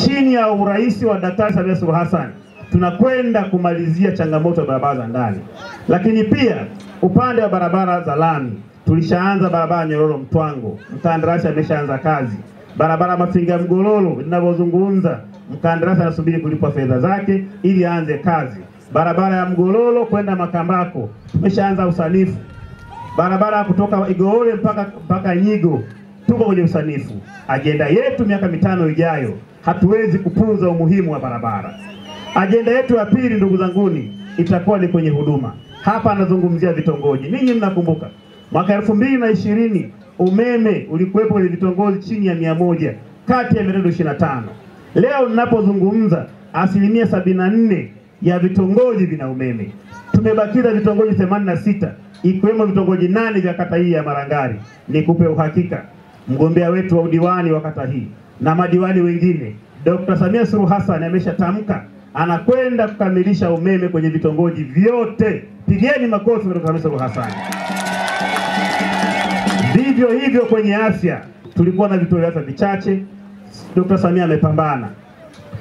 chini ya urais wa Daktari Samia Suluhu Hassan tunakwenda kumalizia changamoto ya barabara za ndani. Lakini pia upande wa barabara za lami tulishaanza barabara Nyororo Mtwango, mkandarasi ameshaanza kazi. Barabara Mafinga Mgololo ninavyozungumza, mkandarasi anasubiri kulipwa fedha zake ili aanze kazi. Barabara ya Mgololo kwenda Makambako tumeshaanza usanifu. Barabara kutoka Igowole mpaka Nyigo tuko kwenye usanifu. Ajenda yetu miaka 5 ijayo, hatuwezi kupuuza umuhimu wa barabara. Ajenda yetu ya pili, ndugu zanguni, itakuwa ni kwenye huduma. Hapa anazungumzia vitongoji. Ninyi mnakumbuka mwaka 2020 umeme ulikuwepo kwenye vitongoji chini ya 100 kati ya 25. Leo ninapozungumza 74% ya vitongoji vina umeme. Tumebakiza vitongoji 86 ikiwemo vitongoji 8 vya kata hii ya Marangari. Nikupe uhakika, mgombea wetu wa udiwani wa kata hii na madiwani wengine, Dr. Samia Suluhu Hassan ameshatamka anakwenda kukamilisha umeme kwenye vitongoji vyote. Pigeni makofi kwa Dr. Samia Suluhu Hassan. Vivyo hivyo kwenye afya, tulikuwa na vituo vya afya vichache. Dr. Samia amepambana.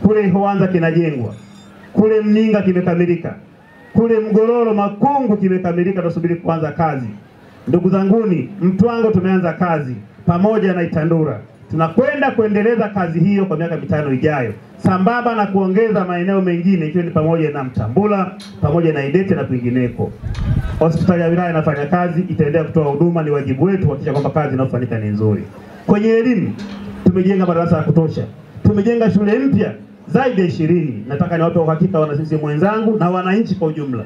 Kule Hoanza kinajengwa, kule Mninga kimekamilika, kule Mgololo Makungu kimekamilika, tunasubiri kuanza kazi. Ndugu zanguni, Mtwango tumeanza kazi pamoja na Itandura. Tunakwenda kuendeleza kazi hiyo kwa miaka 5 ijayo, sambamba na kuongeza maeneo mengine ikiwa ni pamoja na Mtambula, pamoja na Idete na kwingineko. Hospitali ya wilaya inafanya kazi, itaendelea kutoa huduma. Ni wajibu wetu kuhakikisha kwamba kazi inayofanyika ni nzuri. Kwenye elimu tumejenga madarasa ya kutosha, tumejenga shule mpya zaidi ya 20. Nataka niwape uhakika wana CCM wenzangu na wananchi kwa ujumla,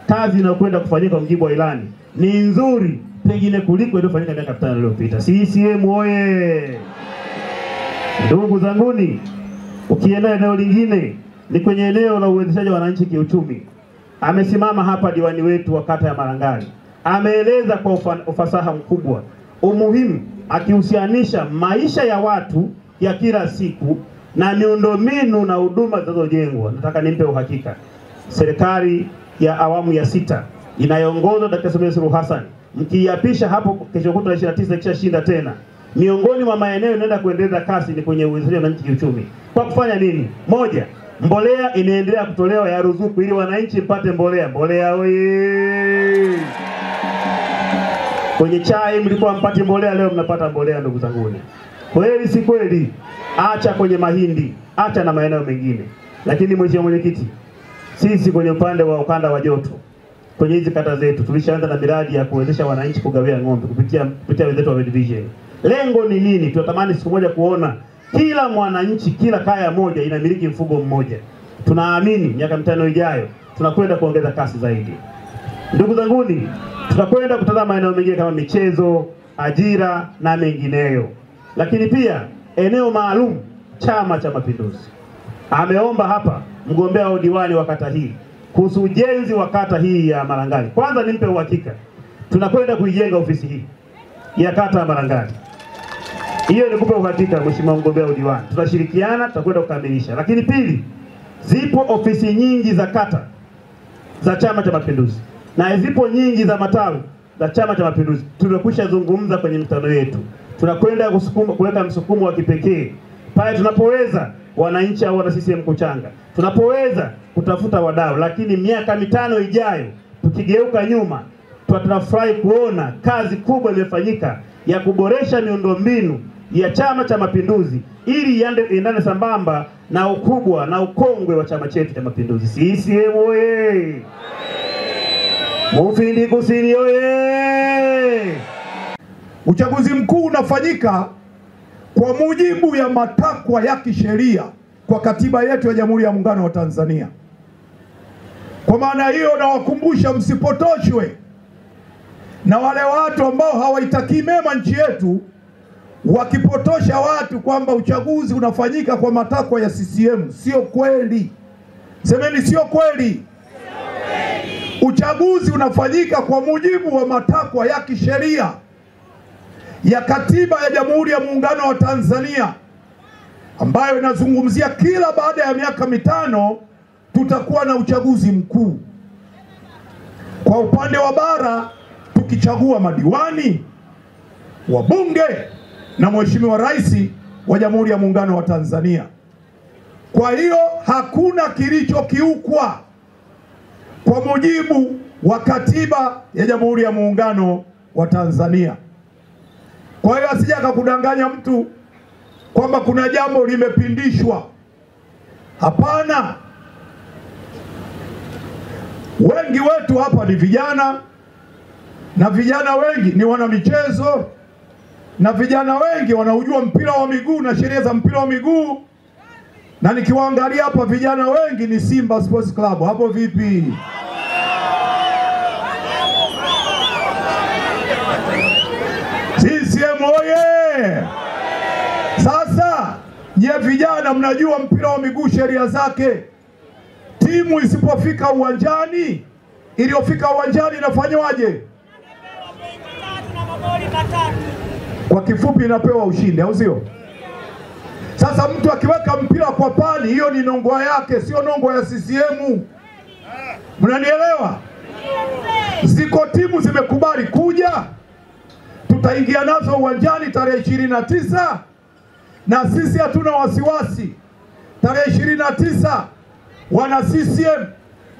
kazi inayokwenda kufanyika kwa mjibu wa ilani ni nzuri pengine kuliko iliyofanyika miaka 5 iliyopita. CCM oye! Ndugu zanguni, ukienda eneo lingine ni kwenye eneo la uwezeshaji wa wananchi kiuchumi. Amesimama hapa diwani wetu wa kata ya Marangari, ameeleza kwa ufasaha mkubwa umuhimu, akihusianisha maisha ya watu ya kila siku na miundombinu na huduma zinazojengwa. Nataka nimpe uhakika, serikali ya awamu ya 6 inayoongozwa Dr. Samia Suluhu Hassan, mkiapisha hapo kesho kutwa 29 ikishashinda tena, miongoni mwa maeneo inaenda kuendeleza kasi ni kwenye uwezeshaji wa wananchi kiuchumi. Kwa kufanya nini? Moja, mbolea inaendelea kutolewa ya ruzuku ili wananchi mpate mbolea. Mbolea oye! Kwenye chai mlikuwa mpate mbolea, leo mnapata mbolea ndugu zangu. Kweli si kweli? Acha kwenye mahindi, acha na maeneo mengine. Lakini mheshimiwa mwenyekiti, sisi kwenye upande wa ukanda wa joto, kwenye hizi kata zetu tulishaanza na miradi ya kuwezesha wananchi kugawia ng'ombe kupitia wenzetu wa World Vision. Lengo ni nini? Tunatamani siku moja kuona kila mwananchi, kila kaya moja inamiliki mfugo mmoja. Tunaamini miaka 5 ijayo tunakwenda kuongeza kasi zaidi. Ndugu zanguni, tutakwenda kutazama maeneo mengine kama michezo, ajira na mengineyo. Lakini pia eneo maalum, Chama cha Mapinduzi ameomba hapa mgombea wa udiwani wa kata hii kuhusu ujenzi wa kata hii ya Marangari. Kwanza nimpe uhakika, tunakwenda kuijenga ofisi hii ya kata ya Marangari. Hiyo nikupe uhakika mheshimiwa mgombea wa udiwani, tutashirikiana, tutakwenda kukamilisha. Lakini pili, zipo ofisi nyingi za kata za Chama cha Mapinduzi na zipo nyingi za matawi za Chama cha Mapinduzi. Tumekwisha zungumza kwenye mkutano yetu, tunakwenda kuweka msukumo wa kipekee pale tunapoweza wananchi au wana CCM kuchanga, tunapoweza kutafuta wadau. Lakini miaka 5 ijayo tukigeuka nyuma, tunafurahi kuona kazi kubwa imefanyika ya kuboresha miundombinu ya Chama cha Mapinduzi ili iendane sambamba na ukubwa na ukongwe wa chama chetu cha Mapinduzi. CCM oye! Mufindi Kusini oye! Uchaguzi mkuu unafanyika kwa mujibu ya matakwa ya kisheria kwa katiba yetu ya Jamhuri ya Muungano wa Tanzania. Kwa maana hiyo, nawakumbusha msipotoshwe na wale watu ambao hawaitakii mema nchi yetu, wakipotosha watu kwamba uchaguzi unafanyika kwa matakwa ya CCM. Sio kweli. Semeni sio kweli. Uchaguzi unafanyika kwa mujibu wa matakwa ya kisheria ya katiba ya Jamhuri ya Muungano wa Tanzania, ambayo inazungumzia kila baada ya miaka 5 tutakuwa na uchaguzi mkuu. Kwa upande wa bara tukichagua madiwani, wabunge na Mheshimiwa Rais wa Jamhuri ya Muungano wa Tanzania. Kwa hiyo hakuna kilichokiukwa kwa mujibu wa katiba ya Jamhuri ya Muungano wa Tanzania. Kwa hiyo asije akakudanganya mtu kwamba kuna jambo limepindishwa. Hapana. Wengi wetu hapa ni vijana, na vijana wengi ni wana michezo, na vijana wengi wanaujua mpira wa miguu na sheria za mpira wa miguu. Na nikiwaangalia hapa vijana wengi ni Simba Sports Club. Hapo vipi? CCM oye! Sasa nye vijana mnajua mpira wa miguu sheria zake. Timu isipofika uwanjani, iliyofika uwanjani inafanywaje? Kwa kifupi inapewa ushindi, au sio? Sasa mtu akiweka mpira kwa pani, hiyo ni nongwa yake, sio nongwa ya CCM. Mnanielewa? Ziko timu zimekubali kuja, tutaingia nazo uwanjani tarehe 29, na sisi hatuna wasiwasi. Tarehe 29 wana CCM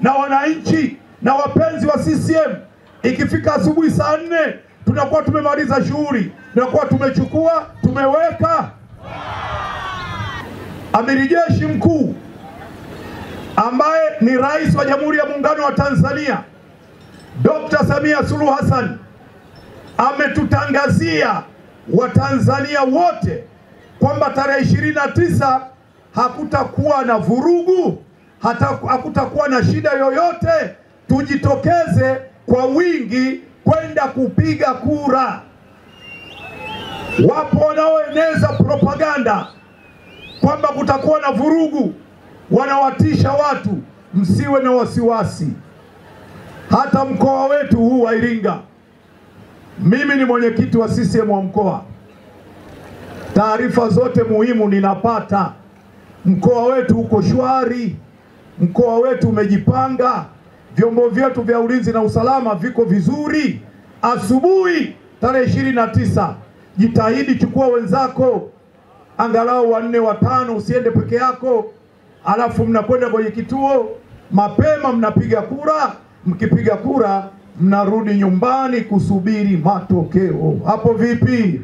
na wananchi na wapenzi wa CCM, ikifika asubuhi saa 4 tunakuwa tumemaliza shughuli, tunakuwa tumechukua, tumeweka. Amiri Jeshi Mkuu ambaye ni Rais wa Jamhuri ya Muungano wa Tanzania, Dr. Samia Suluhu Hassan, ametutangazia Watanzania wote kwamba tarehe 29 hakutakuwa na vurugu, hakutakuwa na shida yoyote. Tujitokeze kwa wingi kwenda kupiga kura. Wapo wanaoeneza propaganda kwamba kutakuwa na vurugu, wanawatisha watu. Msiwe na wasiwasi. Hata mkoa wetu huu wa Iringa, mimi ni mwenyekiti wa CCM wa mkoa, taarifa zote muhimu ninapata. Mkoa wetu uko shwari, mkoa wetu umejipanga, vyombo vyetu vya ulinzi na usalama viko vizuri. Asubuhi tarehe 29, jitahidi chukua wenzako angalau 4 5, usiende peke yako. Alafu mnakwenda kwenye kituo mapema, mnapiga kura. Mkipiga kura mnarudi nyumbani kusubiri matokeo. Hapo vipi?